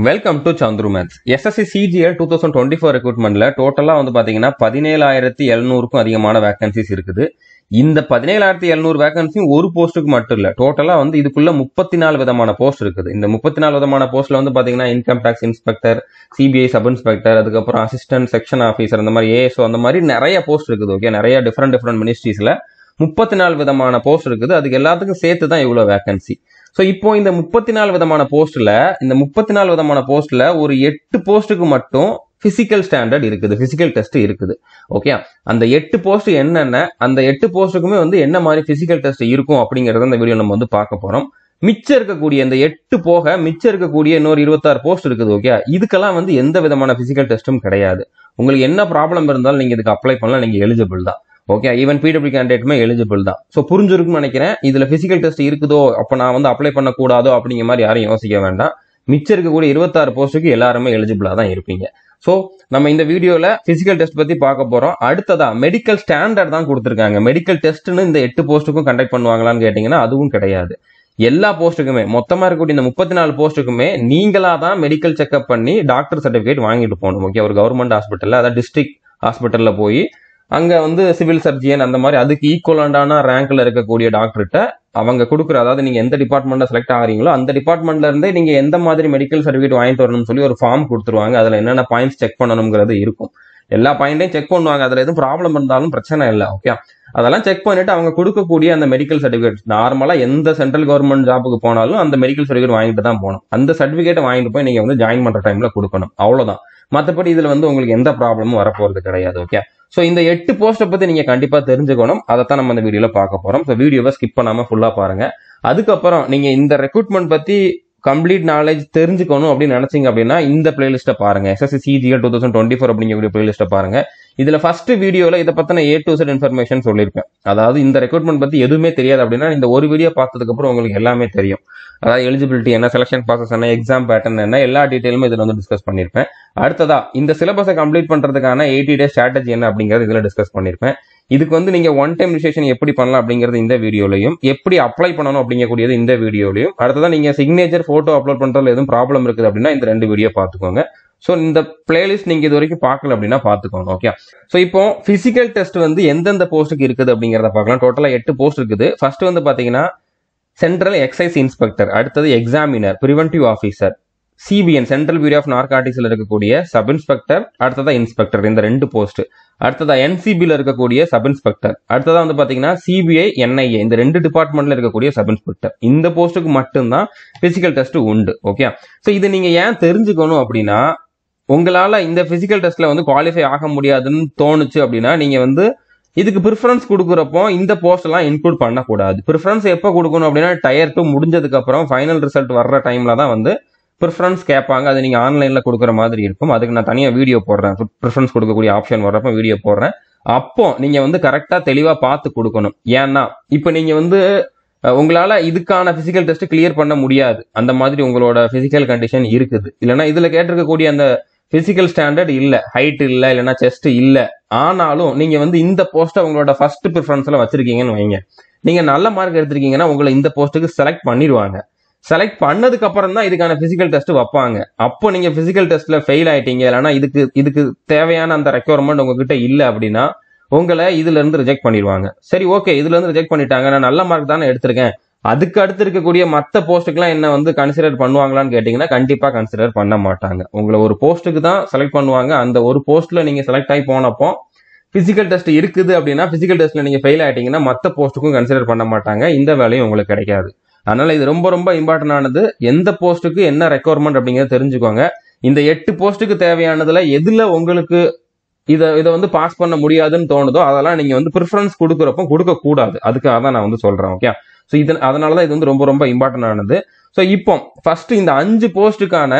Welcome to Chandru maths. SSC CGL 2024 ரெக்ரூட்மெண்ட்ல டோட்டலா வந்து பாத்தீங்கன்னா 17,700க்கும் அதிகமான வேகன்சிஸ் இருக்குது. இந்த 17,700 வேகன்சியும் ஒரு போஸ்ட்டுக்கு மட்டும் இல்ல, டோட்டலா வந்து இதுக்குள்ள 34 விதமான போஸ்ட் இருக்குது. இந்த 34 விதமான போஸ்ட்ல வந்து பாத்தீங்கன்னா income tax inspector, CBI sub inspector, அதுக்கப்புறம் அசிஸ்டன்ட் செக்ஷன் ஆஃபீஸர், அந்த மாதிரி ஏஎஸ்ஓ, அந்த மாதிரி நிறைய போஸ்ட் இருக்குது. ஓகே, நிறைய டிஃப்ரெண்ட் மினிஸ்ட்ரிஸ்ல 34 விதமான போஸ்ட் இருக்குது. அதுக்கு எல்லாத்துக்கும் சேர்த்து தான் இவ்வளவு வேகன்சி. சோ இப்போ இந்த 34 விதமான போஸ்ட்ல ஒரு 8 போஸ்ட்டுக்கு மட்டும் பிசிக்கல் ஸ்டாண்டர்ட் இருக்குது, பிசிக்கல் டெஸ்ட் இருக்குது. ஓகே, அந்த 8 போஸ்ட் என்னென்ன, அந்த 8 போஸ்ட்டுக்குமே வந்து என்ன மாதிரி பிசிக்கல் டெஸ்ட் இருக்கும் அப்படிங்கறத இந்த வீடியோ நம்ம வந்து பார்க்க போறோம். மிச்சம் இருக்கக்கூடிய இந்த 8 போக மிச்சம் இருக்கக்கூடிய இன்னொரு 26 போஸ்ட் இருக்குது. ஓகே, இதுக்கெல்லாம் வந்து எந்த விதமான பிசிக்கல் டெஸ்டும் கிடையாது. உங்களுக்கு என்ன ப்ராப்ளம் இருந்தாலும் நீங்க இதுக்கு அப்ளை பண்ணலாம், நீங்க எலிஜிபிள் தான். ஓகே, ஈவன் பிடபிள்யூ கேண்டிடேட்டுமே எலிஜிபிள் தான். ஸோ புரிஞ்சிருக்குன்னு நினைக்கிறேன். இதுல பிசிக்கல் டெஸ்ட் இருக்குதோ, அப்ப நான் வந்து அப்ளை பண்ணக்கூடாதோ அப்படிங்கிற மாதிரி யாரும் யோசிக்க வேண்டாம். மிச்சம் இருக்கக்கூடிய 26 போஸ்ட்டுக்கு எல்லாருமே எலிஜிபிளா தான் இருப்பீங்க. ஸோ நம்ம இந்த வீடியோல பிசிக்கல் டெஸ்ட் பத்தி பார்க்க போறோம். அடுத்ததா மெடிக்கல் ஸ்டாண்டர்ட் தான் கொடுத்துருக்காங்க. மெடிக்கல் டெஸ்ட்னு இந்த 8 போஸ்ட்டுக்கும் கண்டக்ட் பண்ணுவாங்களான்னு கேட்டீங்கன்னா அதுவும் கிடையாது. எல்லா போஸ்ட்டுக்குமே, மொத்தமா இருக்கக்கூடிய இந்த 34 போஸ்ட்டுக்குமே நீங்களா தான் மெடிக்கல் செக்அப் பண்ணி டாக்டர் சர்டிபிகேட் வாங்கிட்டு போகணும். ஓகே, ஒரு கவர்மெண்ட் ஹாஸ்பிட்டல்ல, அதாவது டிஸ்ட்ரிக்ட் ஹாஸ்பிட்டல்ல போய் அங்க வந்து சிவில் சர்ஜியன் அந்த மாதிரி அதுக்கு ஈக்குவலண்டான ரேங்க்ல இருக்கக்கூடிய டாக்டர்கிட்ட அவங்க கொடுக்குற, அதாவது நீங்க எந்த டிபார்ட்மெண்ட்ல செலக்ட் ஆகிறீங்களோ அந்த டிபார்ட்மெண்ட்ல இருந்தே நீங்க எந்த மாதிரி மெடிக்கல் சர்டிபிகேட் வாங்கிட்டு வரணும்னு சொல்லி ஒரு ஃபார்ம் கொடுத்துருவாங்க. அதுல என்னென்ன பாயிண்ட்ஸ் செக் பண்ணணுங்கிறது இருக்கும். எல்லா பாயிண்டையும் செக் பண்ணுவாங்க. அதுல எதுவும் ப்ராப்ளம் இருந்தாலும் பிரச்சனை இல்லை. ஓகே, அதெல்லாம் செக் பண்ணிட்டு அவங்க கொடுக்கக்கூடிய அந்த மெடிக்கல் சர்டிபிகேட், நார்மலா எந்த சென்ட்ரல் கவர்மெண்ட் ஜாபுக்கு போனாலும் அந்த மெடிக்கல் சர்டிபிகேட் வாங்கிட்டு தான் போகணும். அந்த சர்டிபிகேட்டை வாங்கிட்டு போய் நீங்க வந்து ஜாயின் பண்ற டைம்ல கொடுக்கணும். அவ்வளவுதான். மற்றபடி இதுல வந்து உங்களுக்கு எந்த ப்ராப்ளமும் வரப்போறது கிடையாது. ஓகே, சோ இந்த 8 போஸ்ட்டை பத்தி நீங்க கண்டிப்பா தெரிஞ்சுக்கணும். அதைத்தான் நம்ம இந்த வீடியோல பார்க்க போறோம். ஸோ வீடியோவை ஸ்கிப் பண்ணாம ஃபுல்லா பாருங்க. அதுக்கப்புறம் நீங்க இந்த ரெக்ரூட்மெண்ட் பத்தி கம்ப்ளீட் நாலேஜ் தெரிஞ்சுக்கணும் அப்படின்னு நினைச்சீங்க அப்படின்னா இந்த பிளேலிஸ்ட்டை பாருங்க. எஸ்எஸ்சி சிஜிஎல் 2024 அப்படிங்கக்கூடிய பிளேலிஸ்ட்டை பாருங்க. இதுல ஃபர்ஸ்ட் வீடியோல இதை பத்தின A to Z இன்ஃபர்மேஷன் சொல்லியிருப்பேன். அதாவது இந்த ரெக்ரூட்மெண்ட் பத்தி எதுவுமே தெரியாது அப்படின்னா இந்த ஒரு வீடியோ பார்த்ததுக்கு அப்புறம் உங்களுக்கு எல்லாமே தெரியும். அதாவது எலிஜிபிலிட்டி என்ன, செலக்ஷன் ப்ராசஸ் என்ன, எக்ஸாம் பேட்டர்ன் என்ன, எல்லா டீடைலுமே இதுல வந்து டிஸ்கஸ் பண்ணிருப்பேன். அடுத்ததா இந்த சிலபஸை கம்ப்ளீட் பண்றதுக்கான 80 டே ஸ்ட்ராட்டஜி என்ன அப்படிங்கறது இதுல டிஸ்கஸ் பண்ணிருப்பேன். இதுக்கு வந்து நீங்க ஒன் டைம் ரிஜிஸ்ட்ரேஷன் எப்படி பண்ணலாம் அப்படிங்கிறது இந்த வீடியோலையும், எப்படி அப்ளை பண்ணணும் அப்படிங்கக்கூடியது இந்த வீடியோலையும், அடுத்ததான் நீங்க சிக்னேச்சர் போட்டோ அப்லோட் பண்றதுல எதுவும் ப்ராப்ளம் இருக்குது அப்படின்னா இந்த 2 வீடியோ பாத்துக்கோங்க. சோ இந்த பிளேலிஸ்ட் நீங்க இது வரைக்கும் பார்க்கல அப்படின்னா பாத்துக்கோங்க. ஓகே, சோ இப்போ பிசிக்கல் டெஸ்ட் வந்து எந்தெந்த போஸ்ட்டுக்கு இருக்குது அப்படிங்கறத பார்க்கலாம். டோட்டலா 8 போஸ்ட் இருக்குது. ஃபர்ஸ்ட் வந்து பாத்தீங்கன்னா சென்ட்ரல் எக்ஸைஸ் இன்ஸ்பெக்டர், அடுத்தது examiner, preventive officer, CBN central bureau of நார்காட்டிக்ஸ்ல இருக்கக்கூடிய சப் இன்ஸ்பெக்டர், அடுத்ததா இன்ஸ்பெக்டர், இந்த 2 போஸ்ட். அடுத்ததா என்சிபில இருக்கக்கூடிய சப் இன்ஸ்பெக்டர், அடுத்ததா வந்து பாத்தீங்கன்னா சிபிஐ என்ஐஏ, இந்த 2 டிபார்ட்மெண்ட்ல இருக்கக்கூடிய சப் இன்ஸ்பெக்டர். இந்த போஸ்ட்டுக்கு மட்டும்தான் பிசிக்கல் டெஸ்ட் உண்டு. ஓகே, சோ இது நீங்க ஏன் தெரிஞ்சுக்கணும் அப்படின்னா, உங்களால இந்த பிசிக்கல் டெஸ்ட்ல வந்து குவாலிஃபை ஆக முடியாதுன்னு தோணுச்சு அப்படின்னா நீங்க வந்து இதுக்கு ப்ரிஃபரன்ஸ் கொடுக்குறப்போ இந்த போஸ்ட் எல்லாம் இன்க்ளூட் பண்ணக்கூடாது. ப்ரிஃபரன்ஸ் எப்போ கொடுக்கணும் அப்படின்னா டயர் 2 முடிஞ்சதுக்கு அப்புறம் ஃபைனல் ரிசல்ட் வர்ற டைம்ல தான் வந்து ப்ரிஃபரன்ஸ் கேட்பாங்க. அது நீங்க ஆன்லைன்ல கொடுக்குற மாதிரி இருக்கும். அதுக்கு நான் தனியா வீடியோ போடுறேன். ப்ரிஃபரன்ஸ் கொடுக்கக்கூடிய ஆப்ஷன் வர்றப்ப வீடியோ போடுறேன். அப்போ நீங்க வந்து கரெக்டா தெளிவா பார்த்து கொடுக்கணும். ஏன்னா இப்ப நீங்க வந்து உங்களால இதுக்கான பிசிக்கல் டெஸ்ட் கிளியர் பண்ண முடியாது, அந்த மாதிரி உங்களோட பிசிக்கல் கண்டிஷன் இருக்குது. இல்லைன்னா இதுல கேட்டிருக்கக்கூடிய அந்த பிசிக்கல் ஸ்டாண்டர்ட் இல்ல, ஹைட் இல்ல, இல்லைன்னா செஸ்ட் இல்ல, ஆனாலும் நீங்க வந்து இந்த போஸ்ட்டை உங்களோட ஃபர்ஸ்ட் ப்ரிஃபரன்ஸ்ல வச்சிருக்கீங்கன்னு வைங்க, நீங்க நல்ல மார்க் எடுத்திருக்கீங்கன்னா உங்களை இந்த போஸ்ட்டுக்கு செலக்ட் பண்ணிடுவாங்க. செலக்ட் பண்ணதுக்கு அப்புறம் தான் இதுக்கான பிசிக்கல் டெஸ்ட் வைப்பாங்க. அப்போ நீங்க பிசிக்கல் டெஸ்ட்ல ஃபெயில் ஆயிட்டீங்க, இல்லைன்னா இதுக்கு தேவையான அந்த ரெக்யர்மெண்ட் உங்ககிட்ட இல்ல அப்படின்னா உங்களை இதுல இருந்து ரிஜெக்ட் பண்ணிடுவாங்க. சரி, ஓகே, இதுல இருந்து ரிஜெக்ட் பண்ணிட்டாங்க, நான் நல்ல மார்க் தானே எடுத்திருக்கேன், அதுக்கு அடுத்து இருக்கக்கூடிய மற்ற போஸ்ட்டுக்குலாம் என்ன வந்து கன்சிடர் பண்ணுவாங்களான்னு கேட்டீங்கன்னா கண்டிப்பா கன்சிடர் பண்ண மாட்டாங்க. உங்களை ஒரு போஸ்ட்டுக்கு தான் செலக்ட் பண்ணுவாங்க. அந்த ஒரு போஸ்ட்ல நீங்க செலக்ட் ஆகி போனப்போ பிசிக்கல் டெஸ்ட் இருக்குது அப்படின்னா பிசிக்கல் டெஸ்ட்ல நீங்க ஃபெயில் ஆயிட்டீங்கன்னா மற்ற போஸ்ட்டுக்கும் கன்சிடர் பண்ண மாட்டாங்க. இந்த வேலையும் உங்களுக்கு கிடைக்காது. அதனால இது ரொம்ப ரொம்ப இம்பார்ட்டன்ட் ஆனது. எந்த போஸ்ட்டுக்கு என்ன ரெக்யர்மெண்ட் அப்படிங்கறத தெரிஞ்சுக்கோங்க. இந்த 8 போஸ்ட்டுக்கு தேவையானதுல எதுல உங்களுக்கு இதை வந்து பாஸ் பண்ண முடியாதுன்னு தோணுதோ அதெல்லாம் நீங்க வந்து ப்ரிஃபரன்ஸ் கொடுக்குறப்போ கொடுக்க கூடாது. அதுக்காக தான் நான் வந்து சொல்றேன். ஓகே, ஸோ அதனாலதான் இது வந்து ரொம்ப ரொம்ப இம்பார்ட்டன்ட் ஆனது. ஸோ இப்போ ஃபர்ஸ்ட் இந்த 5 போஸ்ட்டுக்கான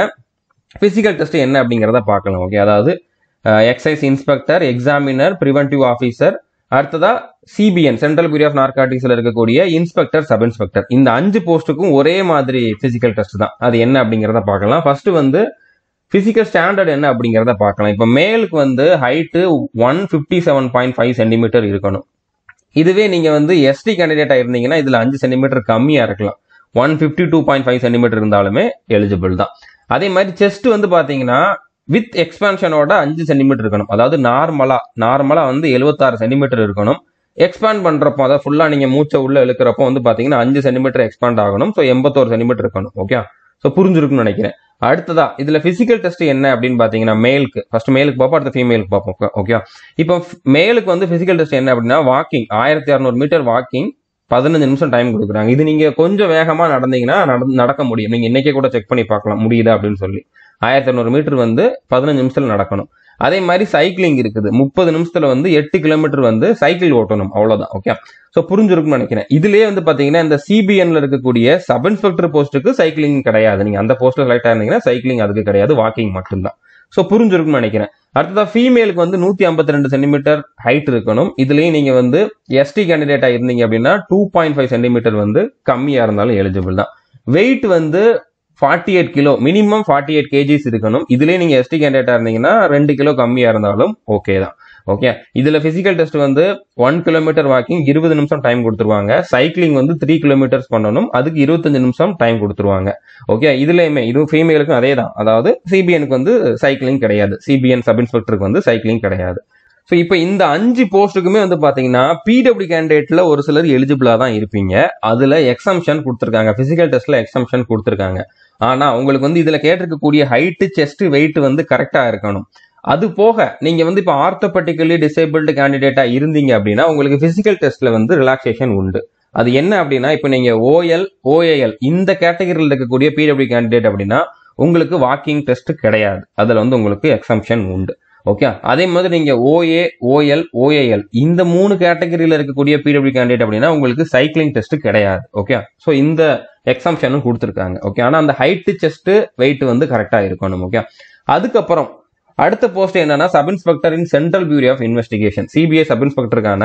பிசிக்கல் டெஸ்ட் என்ன அப்படிங்கிறத பார்க்கலாம். ஓகே, அதாவது exercise inspector, examiner, preventive officer, அடுத்ததா சிபிஎன் சென்ட்ரல் பியூரோ ஆஃப் நார்காட்டிக்ஸ்ல இருக்கக்கூடிய இன்ஸ்பெக்டர், சப் இன்ஸ்பெக்டர். இந்த 5 போஸ்ட்டுக்கும் ஒரே மாதிரி பிசிக்கல் டெஸ்ட் தான். அது என்ன அப்படிங்கிறத பார்க்கலாம். ஃபர்ஸ்ட் வந்து பிசிக்கல் ஸ்டாண்டர்ட் என்ன அப்படிங்கிறத பார்க்கலாம். இப்போ மேலுக்கு வந்து ஹைட்டு 157.5 சென்டிமீட்டர் இருக்கணும். இதுவே நீங்க வந்து எஸ்டி கேண்டிடேட்டா இருந்தீங்கன்னா இதுல 5 சென்டிமீட்டர் கம்மியா இருக்கலாம். 152.5 சென்டிமீட்டர் இருந்தாலுமே எலிஜிபிள் தான். அதே மாதிரி செஸ்ட் வந்து பாத்தீங்கன்னா வித் எக்ஸ்பான்ஷனோட 5 சென்டிமீட்டர் இருக்கணும். அதாவது நார்மலா வந்து 76 சென்டிமீட்டர் இருக்கணும். எக்ஸ்பாண்ட் பண்றப்போ அதாவது ஃபுல்லா நீங்க மூச்சை உள்ள இழுக்கிறப்போ வந்து பாத்தீங்கன்னா 5 சென்டிமீட்டர் எக்ஸ்பாண்ட் ஆகணும். ஸோ 81 சென்டிமீட்டர் இருக்கணும். ஓகே, ஸோ புரிஞ்சிருக்குன்னு நினைக்கிறேன். அடுத்ததா இதுல பிசிக்கல் டெஸ்ட் என்ன அப்படின்னு பாத்தீங்கன்னா மேலுக்கு ஃபர்ஸ்ட் மேலுக்கு பார்ப்போம், அடுத்த ஃபீமேலுக்கு பார்ப்போம். ஓகே, இப்போ மேலுக்கு வந்து பிசிக்கல் டெஸ்ட் என்ன அப்படின்னா வாக்கிங் 1600 மீட்டர் வாக்கிங் 15 நிமிஷம் டைம் கொடுக்குறாங்க. இது நீங்க கொஞ்சம் வேகமா நடந்தீங்கன்னா நடக்க முடியும். நீங்க இன்னைக்கே கூட செக் பண்ணி பார்க்கலாம் முடியுதா அப்படின்னு சொல்லி. 1600 மீட்டர் வந்து 15 நிமிஷத்துல நடக்கணும். அதே மாதிரி சைக்கிளிங் இருக்குது. 30 நிமிஷத்துல வந்து 8 கிலோமீட்டர் வந்து சைக்கிள் ஓட்டணும். அவ்வளவுதான். ஓகே, ஸோ புரிஞ்சிருக்குன்னு நினைக்கிறேன். இதுலயே வந்து பாத்தீங்கன்னா இந்த சிபிஎன்ல இருக்கக்கூடிய சப் இன்ஸ்பெக்டர் போஸ்ட்டுக்கு சைக்கிளிங் கிடையாது. நீங்க அந்த போஸ்ட்ல செலக்ட் ஆயிருந்தீங்கன்னா சைக்கிளிங் அதுக்கு கிடையாது, வாக்கிங் மட்டும்தான். ஸோ புரிஞ்சிருக்குன்னு நினைக்கிறேன். அடுத்ததா ஃபீமேலுக்கு வந்து 152 சென்டிமீட்டர் ஹைட் இருக்கணும். இதுலயும் நீங்க வந்து எஸ்டி கேண்டிடேட்டா இருந்தீங்க அப்படின்னா 2.5 சென்டிமீட்டர் வந்து கம்மியா இருந்தாலும் எலிஜிபிள் தான். வெயிட் வந்து 48 கிலோ, மினிமம் 48 கேஜிஸ் இருக்கணும். இதுலயே நீங்க எஸ்டி கேண்டிடேட்டா இருந்தீங்கன்னா 2 கிலோ கம்மியா இருந்தாலும் ஓகே தான். ஓகே, இதுல பிசிக்கல் டெஸ்ட் வந்து 1 கிலோமீட்டர் வாக்கிங் 20 நிமிஷம் டைம் கொடுத்துருவாங்க. சைக்கிளிங் வந்து 3 கிலோமீட்டர்ஸ் பண்ணணும், அதுக்கு 25 நிமிஷம் டைம் கொடுத்துருவாங்க. ஓகே, இதுலயுமே இது ஃபீமேலுக்கும் அதே தான். அதாவது சிபிஎனுக்கு வந்து சைக்கிளிங் கிடையாது, சிபிஎன் சப் இன்ஸ்பெக்டருக்கு வந்து சைக்கிளிங் கிடையாது. ஸோ இப்போ இந்த 5 போஸ்ட்டுக்குமே வந்து பாத்தீங்கன்னா பிடபிள்யூ கேண்டிடேட்ல ஒரு சிலர் எலிஜிபிளா தான் இருப்பீங்க. அதுல எக்ஸம்ஷன் கொடுத்துருக்காங்க, பிசிக்கல் டெஸ்ட்ல எக்ஸம்ஷன் கொடுத்துருக்காங்க. ஆனா உங்களுக்கு வந்து இதுல கேட்டிருக்கக்கூடிய ஹைட், செஸ்ட், வெயிட் வந்து கரெக்டா இருக்கணும். அது போக நீங்க வந்து இப்போ ஆர்த்தோபெட்டிக்கலி டிசேபிள்டு கேண்டிடேட்டா இருந்தீங்க அப்படின்னா உங்களுக்கு பிசிக்கல் டெஸ்ட்ல வந்து ரிலாக்ஸேஷன் உண்டு. அது என்ன அப்படின்னா இப்போ நீங்க ஓஎல், ஓஏஎல் இந்த கேட்டகரியில் இருக்கக்கூடிய பிடபிள்யூ கேண்டிடேட் அப்படின்னா உங்களுக்கு வாக்கிங் டெஸ்ட் கிடையாது. அதுல வந்து உங்களுக்கு எக்ஸம்ஷன் உண்டு. ஓகே, அதே மாதிரி நீங்க ஓஏ, ஓஎல், ஓஏஎல் இந்த 3 கேட்டகரியில இருக்கக்கூடிய பிடபிள்யூ கேண்டிடேட் அப்படின்னா உங்களுக்கு சைக்கிளிங் டெஸ்ட் கிடையாது. ஓகே, ஸோ இந்த எக்ஸம்ஷனும் கொடுத்துருக்காங்க. ஓகே, ஆனா அந்த ஹைட், செஸ்ட், வெயிட் வந்து கரெக்டா இருக்கணும். ஓகே, அதுக்கப்புறம் அடுத்த போஸ்ட் என்னன்னா sub inspector in central bureau of investigation, CBI sub இன்ஸ்பெக்டருக்கான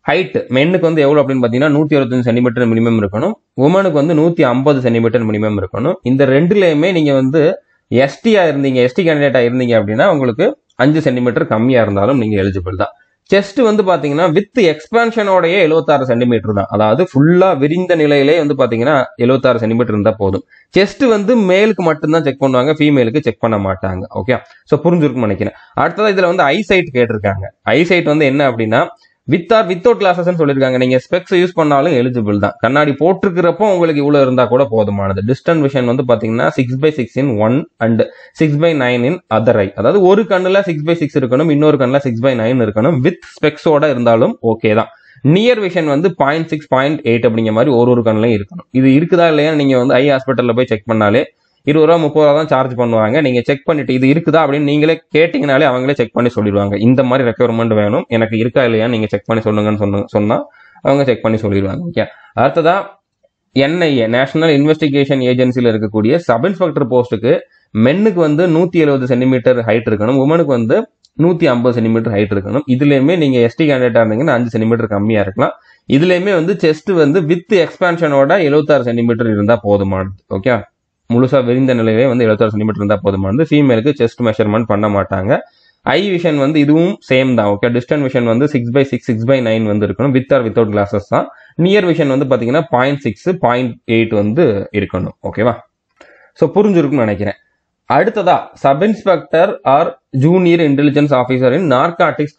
ஹைட் மென்னுக்கு வந்து எவ்வளவு அப்படின்னு பாத்தீங்கன்னா 125 சென்டிமீட்டர் மினிமம் இருக்கணும். உமனுக்கு வந்து 150 சென்டிமீட்டர் மினிமம் இருக்கணும். இந்த ரெண்டுலயுமே நீங்க வந்து எஸ்டியா இருந்தீங்க, எஸ்டி கேண்டிடேட்டா இருந்தீங்க அப்படின்னா உங்களுக்கு 5 சென்டிமீட்டர் கம்மியா இருந்தாலும் நீங்க எலிஜிபிள் தான். செஸ்ட் வந்து பாத்தீங்கன்னா வித் எக்ஸ்பான்ஷனோடய 76 சென்டிமீட்டர் தான். அதாவது ஃபுல்லா விரிந்த நிலையிலே வந்து பாத்தீங்கன்னா 76 சென்டிமீட்டர் இருந்தா போதும். செஸ்ட் வந்து மேலுக்கு மட்டும்தான் செக் பண்ணுவாங்க, ஃபீமேலுக்கு செக் பண்ண மாட்டாங்க. ஓகே, சோ புரிஞ்சிருக்கும்னு நினைக்கிறேன். அடுத்தது இதுல வந்து ஐசைட் கேட்டிருக்காங்க. ஐசைட் வந்து என்ன அப்படின்னா வித் ஆர் வித்தவுட் கிளாஸஸ் சொல்லிருக்காங்க. நீங்க ஸ்பெக்ஸ் யூஸ் பண்ணாலும் எலிஜிபிள் தான். கண்ணாடி போட்டிருக்கிறப்போ உங்களுக்கு இவ்வளவு இருந்தா கூட போதுமானது. டிஸ்டன்ட் விஷன் வந்து பாத்தீங்கன்னா 6/6 இன் 1 அண்ட் 6/9 இன் அதர் ஐ. அதாவது ஒரு கண்ணுல 6/6 இருக்கணும், இன்னொரு கண்ணுல 6/9 இருக்கணும். வித் ஸ்பெக்ஸோட இருந்தாலும் ஓகே தான். நியர் விஷன் வந்து 0.6, 0.8 அப்படிங்கிற மாதிரி ஒரு கண்ணுலயும் இருக்கணும். இது இருக்குதா இல்லையா நீங்க வந்து ஐ ஹாஸ்பிட்டல்ல போய் செக் பண்ணாலே 20 ரூபா 30 ரூபா தான் சார்ஜ் பண்ணுவாங்க. நீங்க செக் பண்ணிட்டு இது இருக்குதா அப்படின்னு நீங்களே கேட்டீங்கனாலே அவங்களே செக் பண்ணி சொல்லிடுவாங்க. இந்த மாதிரி ரெக்யர்மெண்ட் வேணும், எனக்கு இருக்கா இல்லையா நீங்க செக் பண்ணி சொல்லுங்கன்னு சொன்னா அவங்க செக் பண்ணி சொல்லிடுவாங்க. ஓகே, அடுத்ததா என்ஐஏ நேஷனல் இன்வெஸ்டிகேஷன் ஏஜென்சில இருக்கக்கூடிய சப் இன்ஸ்பெக்டர் போஸ்ட்டுக்கு மென்னுக்கு வந்து 170 சென்டிமீட்டர் ஹைட் இருக்கணும், உமனுக்கு வந்து 150 சென்டிமீட்டர் ஹைட் இருக்கணும். இதுலயுமே நீங்க எஸ்டி கேண்டிடேட்டா இருந்தீங்கன்னா 5 சென்டிமீட்டர் கம்மியா இருக்கலாம். இதுலயுமே வந்து செஸ்ட் வந்து வித் எக்ஸ்பான்ஷனோட 76 சென்டிமீட்டர் இருந்தா போதுமானது. ஓகே, முழுசா விரிந்த நிலையிலே வந்து 76 சென்டிமீட்டர் இருந்தா போதுமானது. ஃபீமேலுக்கு செஸ்ட் மெஷர்மெண்ட் பண்ண மாட்டாங்க. ஐ விஷன் வந்து இதுவும் சேம் தான். ஓகே, டிஸ்டன்ட் விஷன் வந்து 6/6, 6/9 வந்து இருக்கணும். வித் ஆர் வித்தவுட் கிளாஸஸ் தான். நியர் விஷன் வந்து பாத்தீங்கன்னா 0.6, 0.8 வந்து இருக்கணும். ஓகேவா, சோ புரிஞ்சிருக்கும்னு நினைக்கிறேன். அடுத்ததா sub inspector or junior intelligence officer in narcotics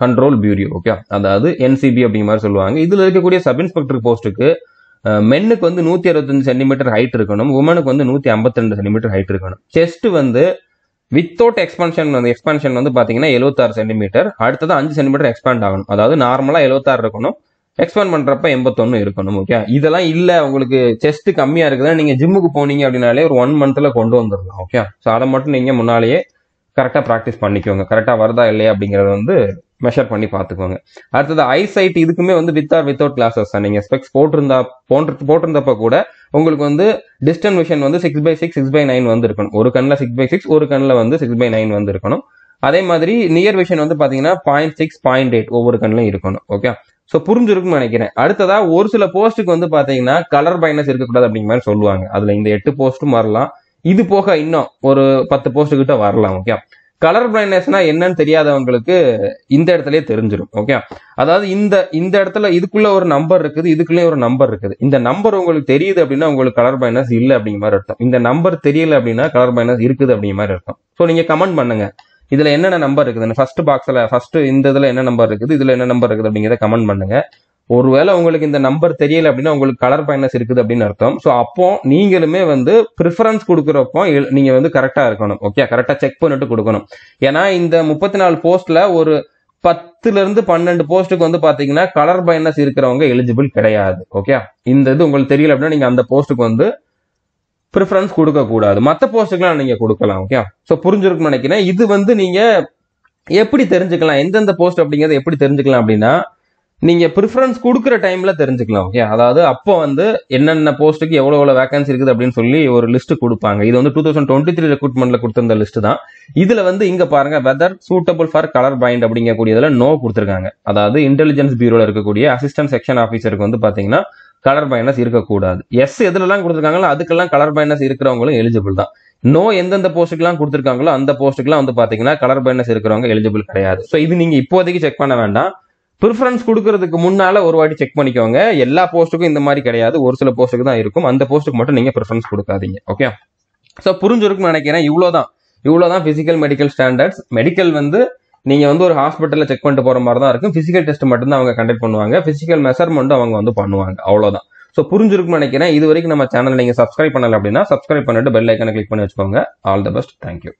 control bureau. Okay, அதாவது என்சிபி அப்படிங்கிற மாதிரி சொல்லுவாங்க. இதுல இருக்கக்கூடிய சப் இன்ஸ்பெக்டர் போஸ்ட்டுக்கு மென்னுக்கு வந்து 165 சென்டிமீட்டர் ஹைட் இருக்கணும், உமனுக்கு வந்து 152 சென்டிமீட்டர் ஹைட் இருக்கணும். செஸ்ட் வந்து வித்தவுட் எக்ஸ்பான்ஷன் வந்து பாத்தீங்கன்னா 76 சென்டிமீட்டர். அடுத்தது 5 சென்டிமீட்டர் எக்ஸ்பாண்ட் ஆகணும். அதாவது நார்மலா 76 இருக்கணும், எக்ஸ்பாண்ட் பண்றப்ப 81 இருக்கணும். ஓகே, இதெல்லாம் இல்ல உங்களுக்கு செஸ்ட் கம்மியா இருக்குதுன்னா நீங்க ஜிம்முக்கு போனீங்க அப்படின்னாலே ஒரு 1 மந்த்ல கொண்டு வந்துடலாம். ஓகே, ஸோ அதை மட்டும் நீங்க முன்னாலேயே கரெக்டா ப்ராக்டிஸ் பண்ணிக்கோங்க. கரெக்டா வருதா இல்லையா அப்படிங்கறத வந்து மெஷர் பண்ணி பாத்துக்கோங்க. அடுத்தது ஐசைட், இதுக்குமே வந்து வித் ஆர் வித்தவுட் கிளாஸஸ். நீங்க ஸ்பெக்ஸ் போட்டிருந்தப்ப கூட உங்களுக்கு வந்து டிஸ்டன்ட் விஷன் வந்து 6/6, 6/9 வந்து இருக்கணும். ஒரு கண்ணில் 6/6, ஒரு கண்ணில் வந்து 6/9 வந்து இருக்கணும். அதே மாதிரி நியர் விஷன் வந்து பாத்தீங்கன்னா 0.6, 0.8 ஒவ்வொரு கண்ணிலும் இருக்கணும். ஓகே, சோ புரிஞ்சிருக்கும்னு நினைக்கிறேன். அடுத்ததா ஒரு சில போஸ்ட்டுக்கு வந்து பாத்தீங்கன்னா கலர் பைனஸ் இருக்கக்கூடாது அப்படிங்கிற மாதிரி சொல்லுவாங்க. அதுல இந்த 8 போஸ்ட்டும் வரலாம். இது போக இன்னும் ஒரு 10 போஸ்ட் கிட்ட வரலாம். ஓகே, கலர் பிளைண்ட்னஸ்னா என்னன்னு தெரியாதவங்களுக்கு இந்த இடத்துலயே தெரிஞ்சிடும். ஓகே, அதாவது இந்த இடத்துல இதுக்குள்ள ஒரு நம்பர் இருக்குது, இதுக்குள்ளே ஒரு நம்பர் இருக்குது. இந்த நம்பர் உங்களுக்கு தெரியுது அப்படின்னா உங்களுக்கு கலர் பிளைண்ட்னஸ் இல்லை அப்படிங்கிற மாதிரி அர்த்தம். இந்த நம்பர் தெரியல அப்படின்னா கலர் பிளைண்ட்னஸ் இருக்குது அப்படிங்கிற மாதிரி அர்த்தம். ஸோ நீங்க கமெண்ட் பண்ணுங்க, இதுல என்னென்ன நம்பர் இருக்குது, ஃபர்ஸ்ட் பாக்ஸ்ல ஃபர்ஸ்ட் இந்த இதுல என்ன நம்பர் இருக்குது, இதுல என்ன நம்பர் இருக்குது அப்படிங்கிறத கமெண்ட் பண்ணுங்க. ஒருவேளை உங்களுக்கு இந்த நம்பர் தெரியல அப்படின்னா உங்களுக்கு கலர் பிளைண்ட்னஸ் இருக்குது அப்படின்னு அர்த்தம். ஸோ அப்போ நீங்களுமே வந்து ப்ரிஃபரன்ஸ் கொடுக்குறப்போ நீங்க வந்து கரெக்டா இருக்கணும். ஓகே, கரெக்டா செக் பண்ணிட்டு கொடுக்கணும். ஏன்னா இந்த 34 போஸ்ட்ல ஒரு 10ல இருந்து 12 போஸ்ட்டுக்கு வந்து பாத்தீங்கன்னா கலர் பிளைண்ட்னஸ் இருக்கிறவங்க எலிஜிபிள் கிடையாது. ஓகே, இந்த இது உங்களுக்கு தெரியல அப்படின்னா நீங்க அந்த போஸ்ட்டுக்கு வந்து ப்ரிஃபரன்ஸ் கொடுக்க கூடாது. மற்ற போஸ்ட்டுக்கெல்லாம் நீங்க கொடுக்கலாம். ஓகே, ஸோ புரிஞ்சிருக்குன்னு நினைக்கிறேன். இது வந்து நீங்க எப்படி தெரிஞ்சுக்கலாம், எந்தெந்த போஸ்ட் அப்படிங்கறத எப்படி தெரிஞ்சுக்கலாம் அப்படின்னா நீங்க ப்ரிஃபரன்ஸ் கொடுக்குற டைம்ல தெரிஞ்சுக்கலாம். ஓகே, அதாவது அப்போ வந்து என்னென்ன போஸ்ட்டுக்கு எவ்வளவு வேகன்சி இருக்குது அப்படின்னு சொல்லி ஒரு லிஸ்ட் கொடுப்பாங்க. இது வந்து 2023 ரெக்ரூட்மெண்ட்ல கொடுத்திருந்த லிஸ்ட் தான். இதுல வந்து இங்க பாருங்க, weather suitable for colour blind அப்படிங்கக்கூடியதுல நோ கொடுத்திருக்காங்க. அதாவது இன்டெலிஜென்ஸ் பியூரோல இருக்கக்கூடிய அசிஸ்டன்ட் செக்ஷன் ஆஃபீஸருக்கு வந்து பாத்தீங்கன்னா கலர் பைண்ட்னஸ் இருக்கக்கூடாது. எஸ் எதுலாம் கொடுத்திருக்காங்களோ அதுக்கெல்லாம் கலர் பைண்ட்னஸ் இருக்கிறவங்களும் எலிஜிபிள் தான். நோ எந்தெந்த போஸ்ட்டுக்கெல்லாம் கொடுத்திருக்காங்களோ அந்த போஸ்ட்டுக்கெல்லாம் வந்து பாத்தீங்கன்னா கலர் பைண்ட்னஸ் இருக்கிறவங்க எலிஜிபிள் கிடையாது. ஸோ இது நீங்க இப்போதைக்கு செக் பண்ண வேண்டாம். ப்ரிஃபரன்ஸ் கொடுக்கறதுக்கு முன்னால ஒரு வாட்டி செக் பண்ணிக்கோங்க. எல்லா போஸ்ட்டுக்கும் இந்த மாதிரி கிடையாது, ஒரு சில போஸ்ட்டுக்கு தான் இருக்கும். அந்த போஸ்ட்டுக்கு மட்டும் நீங்க ப்ரிஃபரன்ஸ் கொடுக்காதீங்க. ஓகே, ஸோ புரிஞ்சிருக்குன்னு நினைக்கிறேன். இவ்வளவுதான் பிசிக்கல் மெடிக்கல் ஸ்டாண்டர்ட்ஸ். மெடிக்கல் வந்து நீங்க வந்து ஒரு ஹாஸ்பிட்டல்ல செக் பண்ணிட்டு போற மாதிரி தான் இருக்கும். பிசிக்கல் டெஸ்ட் மட்டும் தான் அவங்க கண்டக்ட் பண்ணுவாங்க, பிசிக்கல் மெஷர்மெண்ட் அவங்க வந்து பண்ணுவாங்க. அவ்வளவுதான். ஸோ புரிஞ்சிருக்குன்னு நினைக்கிறேன். இது வரைக்கும் நம்ம சேனல் நீங்க சப்ஸ்கிரைப் பண்ணல அப்படின்னா சப்ஸ்கிரைப் பண்ணிட்டு பெல் ஐக்கனை கிளிக் பண்ணி வச்சுக்கோங்க. All the best. தேங்க்யூ.